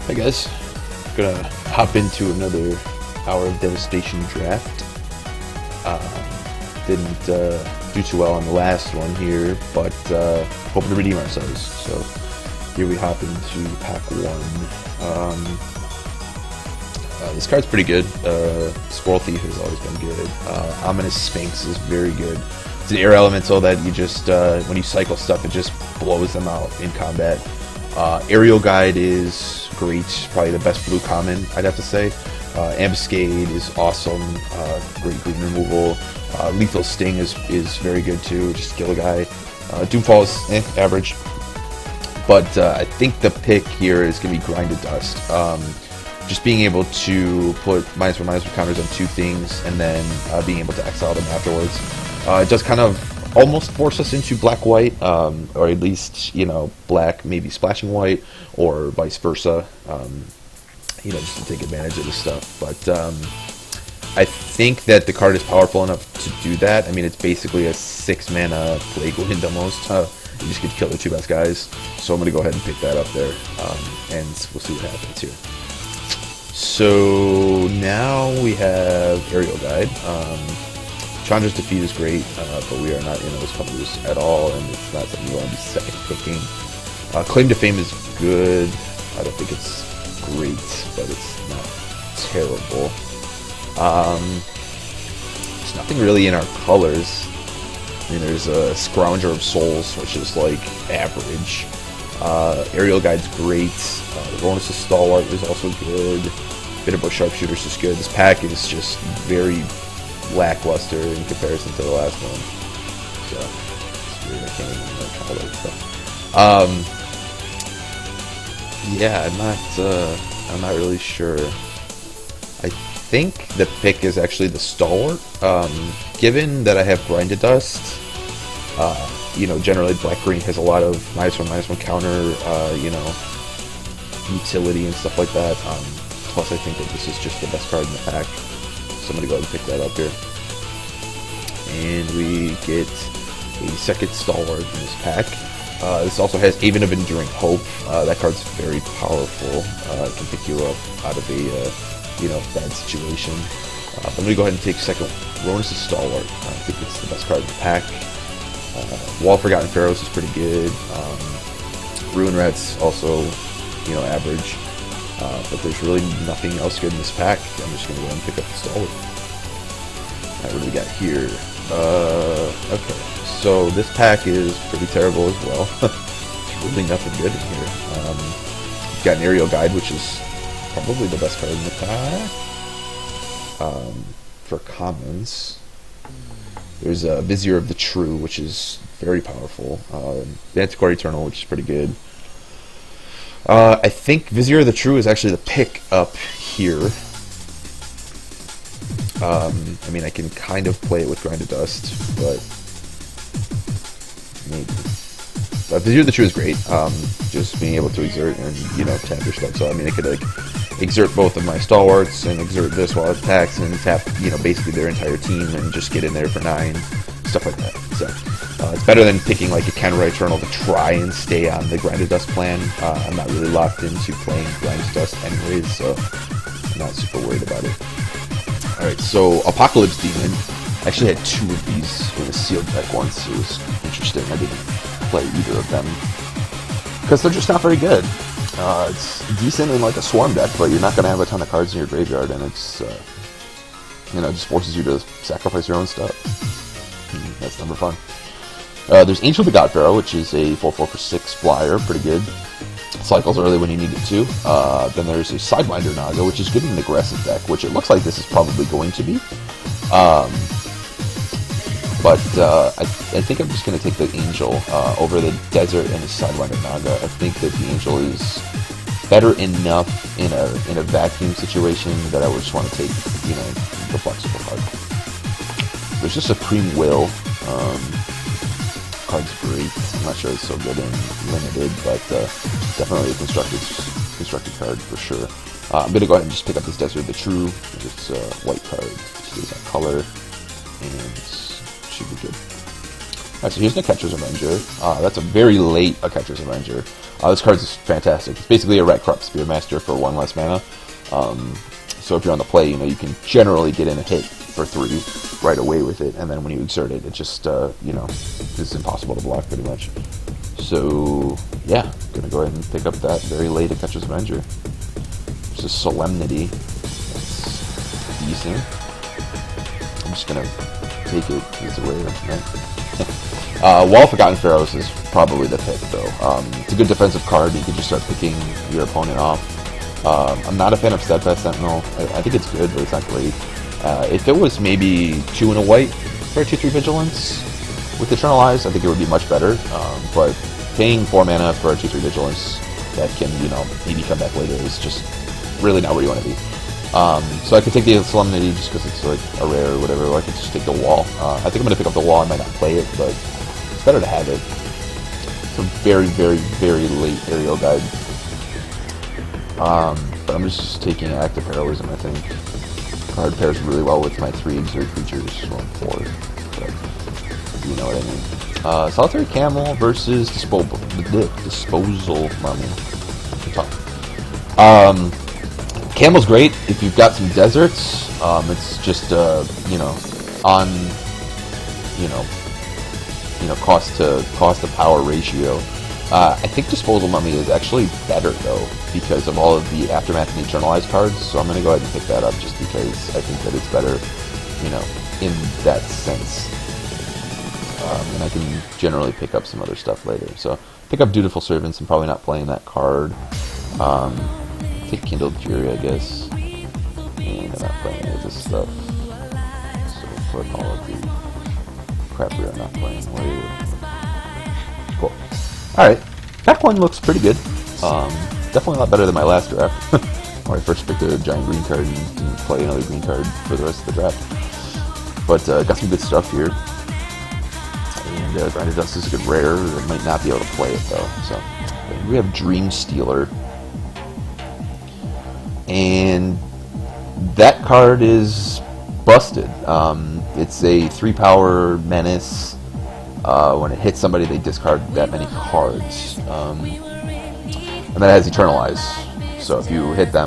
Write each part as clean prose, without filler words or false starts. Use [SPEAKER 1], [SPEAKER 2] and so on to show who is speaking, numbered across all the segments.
[SPEAKER 1] Hi guys, gonna hop into another hour of Devastation draft. Didn't do too well on the last one here, but hoping to redeem ourselves. So here we hop into pack one. This card's pretty good. Squirrel Thief has always been good. Ominous Sphinx is very good. It's an air elemental that you just, when you cycle stuff, it just blows them out in combat. Aerial Guide is great, probably the best blue common, I'd have to say. Ambuscade is awesome, great green removal. Lethal Sting is very good too, just kill a guy. Doomfall is average. But I think the pick here is going to be Grind to Dust. Just being able to put -1/-1 counters on two things and then being able to exile them afterwards. It does kind of almost force us into black-white, or at least, you know, black maybe splashing white, or vice versa, you know, just to take advantage of this stuff. But I think that the card is powerful enough to do that. I mean, it's basically a 6-mana Plague Wind almost. You just get to kill the two best guys. So I'm going to go ahead and pick that up there, and we'll see what happens here. So now we have Aerial Guide. Chandra's Defeat is great, but we are not in those colors at all, and it's not something you want to be second picking. Claim to Fame is good. I don't think it's great, but it's not terrible. There's nothing really in our colors. I mean, there's a Scrounger of Souls, which is like average. Aerial Guide's great. The bonus of Stalwart is also good. Bitterbush Sharpshooters is good. This pack is just very lackluster in comparison to the last one. So it's weird, I can't even know color stuff. Yeah, I'm not really sure. I think the pick is actually the Stalwart. Given that I have Grind to Dust, you know, generally black-green has a lot of -1/-1 counter, you know, utility and stuff like that. Plus, I think that this is just the best card in the pack. So I'm going to go ahead and pick that up here. And we get a second Stalwart in this pack. This also has Haven of Enduring Hope. That card's very powerful. It can pick you up out of a you know, bad situation. I'm going to go ahead and take second Ronus' Stalwart. I think it's the best card in the pack. Wall of Forgotten Pharaohs is pretty good. Ruin Rat's also, you know, average. But there's really nothing else good in this pack. I'm just going to go ahead and pick up the Stalwart. Alright, what do we got here? Okay, so this pack is pretty terrible as well. There's really nothing good in here. We've got an Aerial Guide, which is probably the best card in the pack. For commons, there's a Vizier of the True, which is very powerful. Manticore Eternal, which is pretty good. I think Vizier of the True is actually the pick up here. I mean, I can kind of play it with Grind to Dust, but maybe. But Vizier of the True is great. Just being able to exert and, you know, tap your stuff. So I mean, I could like exert both of my Stalwarts and exert this while it attacks and tap, you know, basically their entire team and just get in there for 9, stuff like that. So it's better than picking like a Kenra Eternal to try and stay on the Grind to Dust plan. I'm not really locked into playing Grind to Dust anyways, so I'm not super worried about it. Alright, so Apocalypse Demon. I actually had 2 of these in a sealed deck once. It was interesting. I didn't play either of them because they're just not very good. It's decent in like a swarm deck, but you're not going to have a ton of cards in your graveyard, and it's you know, it just forces you to sacrifice your own stuff. That's never fun. There's Angel the God Pharaoh, which is a 4/4 for 6 flyer, pretty good. Cycles early when you need it to. Then there's a Sidewinder Naga, which is good in an aggressive deck, which it looks like this is probably going to be. But I think I'm just going to take the Angel over the Desert and the Sidewinder Naga. I think that the Angel is better enough in a vacuum situation that I would just want to take, you know, the flexible card. There's just Supreme Will. Card's great. I'm not sure it's so good in limited, but definitely a constructed card for sure. I'm going to go ahead and just pick up this Desert of the True. It's a white card. Stays that color. And should be good. Alright, so here's the Catcher's Avenger. That's a very late Catcher's Avenger. This card's fantastic. It's basically a Red Corrupt Spearmaster for 1 less mana. So if you're on the play, you can generally get in a hit for 3 right away with it, and then when you exert it, it just, it's impossible to block pretty much. So, yeah, gonna go ahead and pick up that very late Aketcha's Avenger. It's a Solemnity. That's decent. I'm just gonna take it as a rare, right? Wall of Forgotten Pharaohs is probably the pick, though. It's a good defensive card. You can just start picking your opponent off. I'm not a fan of Steadfast Sentinel. I think it's good, but it's not great. If it was maybe 2 and a white for a 2/3 Vigilance with Eternal Eyes, I think it would be much better. But paying 4 mana for a 2/3 Vigilance that can, maybe come back later is just really not where you want to be. So I could take the Solemnity just because it's like a rare or whatever, or I could just take the Wall. I think I'm going to pick up the Wall. I might not play it, but it's better to have it. It's a very, very, very late Aerial Guide. But I'm just taking Active Heroism, I think. Card pairs really well with my 3 Exert creatures, well, 4, but you know what I mean. Solitary Camel versus Disposal Mummy. Camel's great if you've got some deserts. It's just on cost to power ratio. I think Disposal Mummy is actually better though because of all of the Aftermath and Eternalized cards. So I'm gonna go ahead and pick that up just because I think that it's better, in that sense. And I can generally pick up some other stuff later. So pick up Dutiful Servants. I'm probably not playing that card. Take Kindled Fury, I guess. And I'm not playing any of this stuff. So put all of the crap we are not playing away. Cool. Alright. Deck 1 looks pretty good. Definitely a lot better than my last draft. Where I first picked a giant green card and didn't play another green card for the rest of the draft. But got some good stuff here. And Grinded Dust is a good rare. I might not be able to play it though. So we have Dream Stealer. And that card is busted. It's a 3-power menace. When it hits somebody, they discard that many cards. And that has Eternal Eyes. So if you hit them,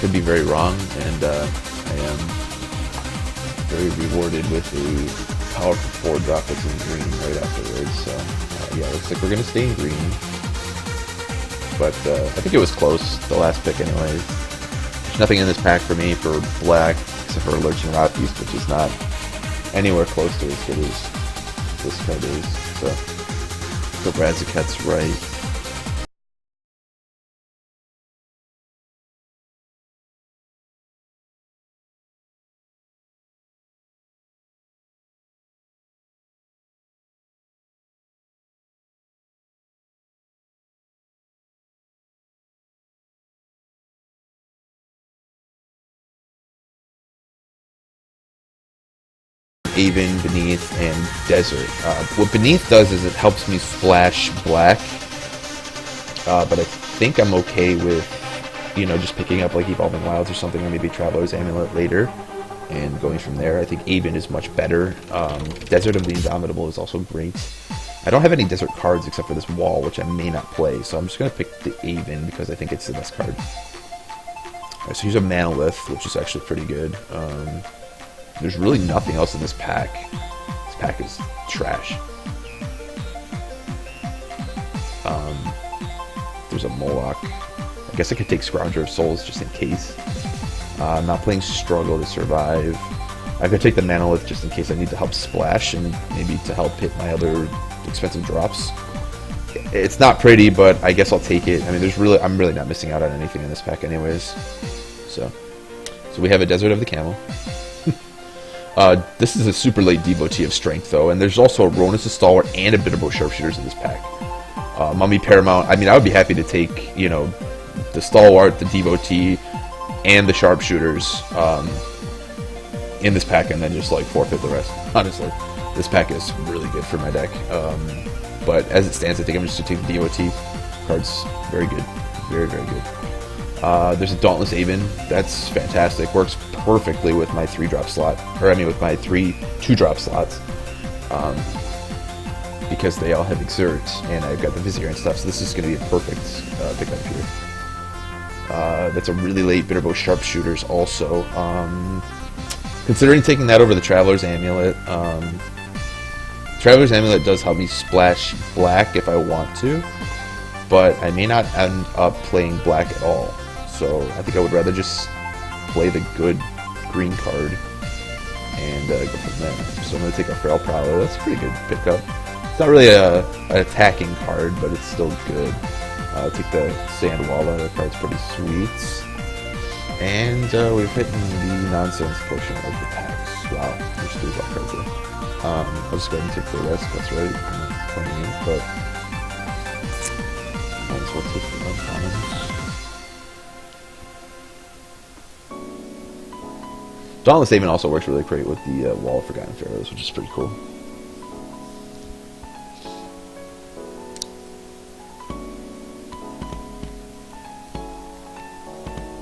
[SPEAKER 1] could be very wrong, and I am very rewarded with a powerful 4-drop that's in green right afterwards. So yeah, looks like we're gonna stay in green. But I think it was close, the last pick anyways. There's nothing in this pack for me for black, except for Lurching Rot Beast, which is not anywhere close to as good as this card is. So Brad Zaket's right. Aven, Beneath, and Desert. What Beneath does is it helps me splash black, but I think I'm okay with, just picking up like Evolving Wilds or something, or maybe Traveler's Amulet later, and going from there. I think Aven is much better. Desert of the Indomitable is also great. I don't have any Desert cards except for this wall, which I may not play, so I'm just going to pick the Aven because I think it's the best card. Alright, so here's a Manolith, which is actually pretty good. There's really nothing else in this pack. This pack is trash. There's a Moloch. I guess I could take Scrounger of Souls just in case. Not playing Struggle to Survive. I could take the Manolith just in case I need to help splash and maybe to help hit my other expensive drops. It's not pretty, but I guess I'll take it. I mean, I'm really not missing out on anything in this pack anyways. So we have a Desert of the Camel. This is a super late devotee of Strength, though, and there's also a Ronus of Stalwart and a Bitterbow Sharpshooters in this pack. Mummy Paramount, I mean, I would be happy to take, the Stalwart, the devotee, and the Sharpshooters in this pack, and then just, forfeit the rest. Honestly, this pack is really good for my deck. But as it stands, I think I'm just going to take the devotee. Card's very good. Very, very good. There's a Dauntless Aven. That's fantastic. Works perfectly with my 3-drop slot. Or, with my 3 2-drop slots. Because they all have Exert, and I've got the Vizier and stuff, so this is going to be a perfect pickup here. That's a really late Bitterbow Sharpshooters also. Considering taking that over the Traveler's Amulet. Traveler's Amulet does help me splash black if I want to, but I may not end up playing black at all. So I think I would rather just play the good green card and go from there. So I'm going to take a Feral Prowler. That's a pretty good pickup. It's not really an attacking card, but it's still good. I'll take the Sandwalla. The card's pretty sweet. And we've hit the Nonsense portion of the packs. Wow, there's 3 black cards there. I'll just go ahead and take the rest. That's right. I'm not playing it, but might as well take the uncommons. Dauntless Haven also works really great with the Wall of Forgotten Pharaohs, which is pretty cool.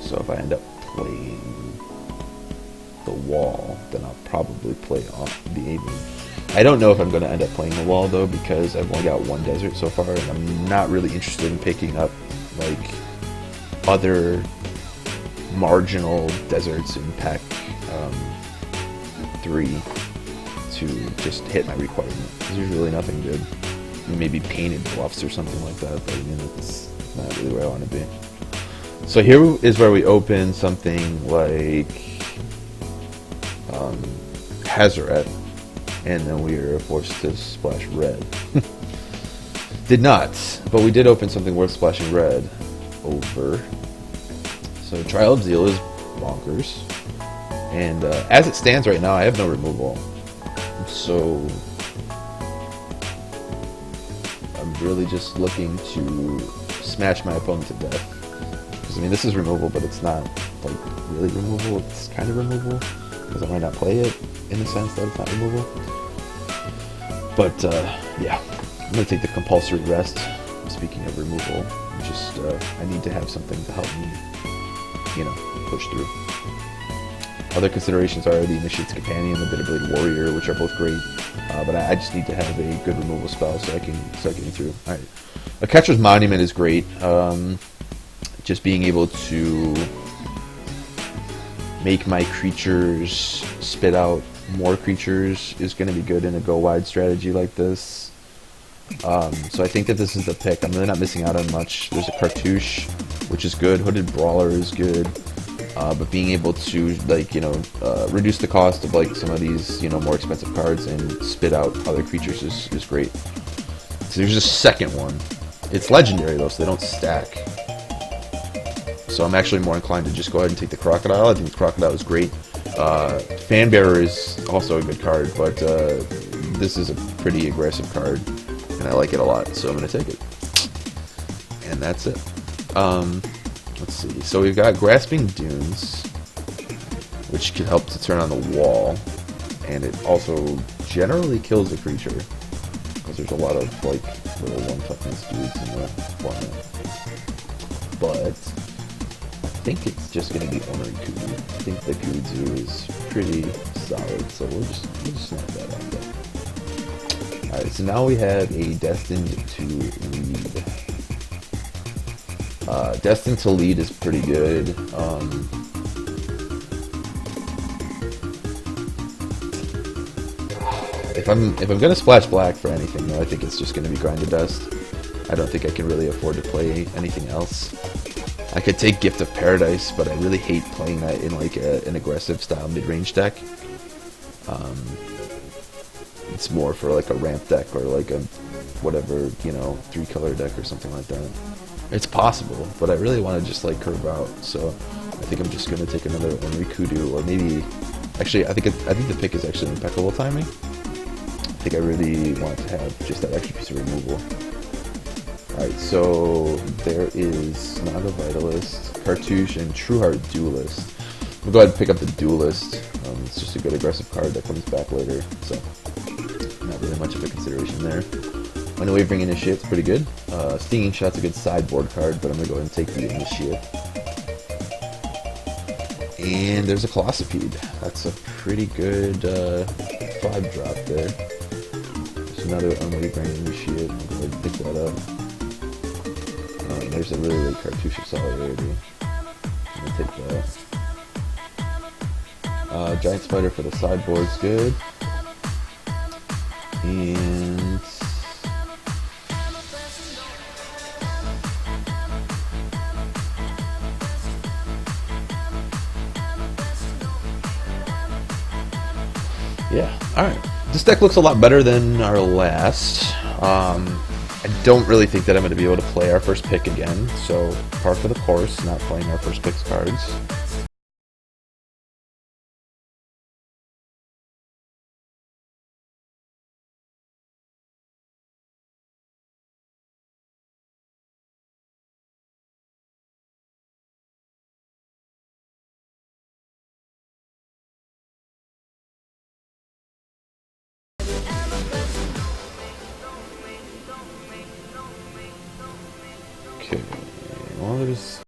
[SPEAKER 1] So if I end up playing the Wall, then I'll probably play off the Aven. I don't know if I'm going to end up playing the Wall, though, because I've only got 1 Desert so far, and I'm not really interested in picking up, other marginal deserts in pack 3 to just hit my requirement. There's really nothing good. Maybe Painted Bluffs or something like that, but it's not really where I want to be. So here is where we open something like Hazoret, and then we are forced to splash red. Did not, but we did open something worth splashing red over. So Trial of Zeal is bonkers, and as it stands right now, I have no removal. So I'm really just looking to smash my opponent to death. I mean, this is removal, but it's not, really removal. It's kind of removal, because I might not play it in the sense that it's not removal. But, yeah. I'm going to take the compulsory rest. Speaking of removal, I need to have something to help me, push through. Other considerations are the Initiate's Companion and the Bitterblade Warrior, which are both great. But I just need to have a good removal spell so I can start getting through. Alright. A Catcher's Monument is great. Just being able to make my creatures spit out more creatures is going to be good in a go-wide strategy like this. So I think that this is the pick. I'm really not missing out on much. There's a Cartouche, which is good. Hooded Brawler is good. But being able to, reduce the cost of, some of these, more expensive cards and spit out other creatures is great. So there's a second one. It's legendary, though, so they don't stack. So I'm actually more inclined to just go ahead and take the Crocodile. I think the Crocodile is great. Fanbearer is also a good card, but this is a pretty aggressive card, and I like it a lot, so I'm going to take it. And that's it. Let's see. So we've got Grasping Dunes, which can help to turn on the Wall. and it also generally kills the creature, because there's a lot of like little one toughness dudes in the format. But I think it's just going to be Ornery Kudu. I think the Kudzu is pretty solid, so we'll just snap that out there. Alright, so now we have a Destined to Lead. Destined to Lead is pretty good. If I'm gonna splash black for anything, though, I think it's just gonna be Grind to Dust. I don't think I can really afford to play anything else. I could take Gift of Paradise, but I really hate playing that in like an aggressive style mid-range deck. It's more for like a ramp deck or like a whatever, you know, 3-color deck or something like that. It's possible, but I really want to just like curve out, so I think I'm just gonna take another Ornery Kudu, or maybe actually I think the pick is actually impeccable timing. I think I really want to have just that extra piece of removal. Alright, so there is Naga Vitalist, Cartouche, and Trueheart Duelist. I'm going to go ahead and pick up the Duelist. It's just a good aggressive card that comes back later, so not really much of a consideration there. Unwavering Initiate's pretty good. Stinging Shot's a good sideboard card, but I'm going to go ahead and take the Initiate. And there's a Colossopede. That's a pretty good 5-drop there. There's another Unwavering Initiate. I'll go ahead and pick that up. There's a really late Cartouche of Solidarity. I'm going to take that. Giant Spider for the sideboard's good. And yeah, alright. This deck looks a lot better than our last. I don't really think that I'm going to be able to play our first pick again, so par for the course, not playing our first pick's cards. Okay, well there's...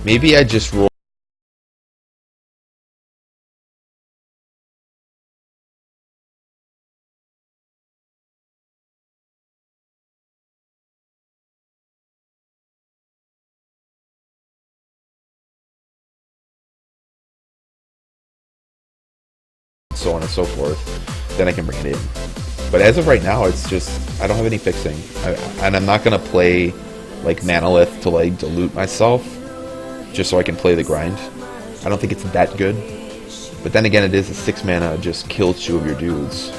[SPEAKER 1] Maybe I just roll so on and so forth, then I can bring it in. But as of right now, it's just, I don't have any fixing. And I'm not going to play, like, Manalith to, like, dilute myself, just so I can play the grind. I don't think it's that good. But then again, it is a 6 mana, just kill 2 of your dudes.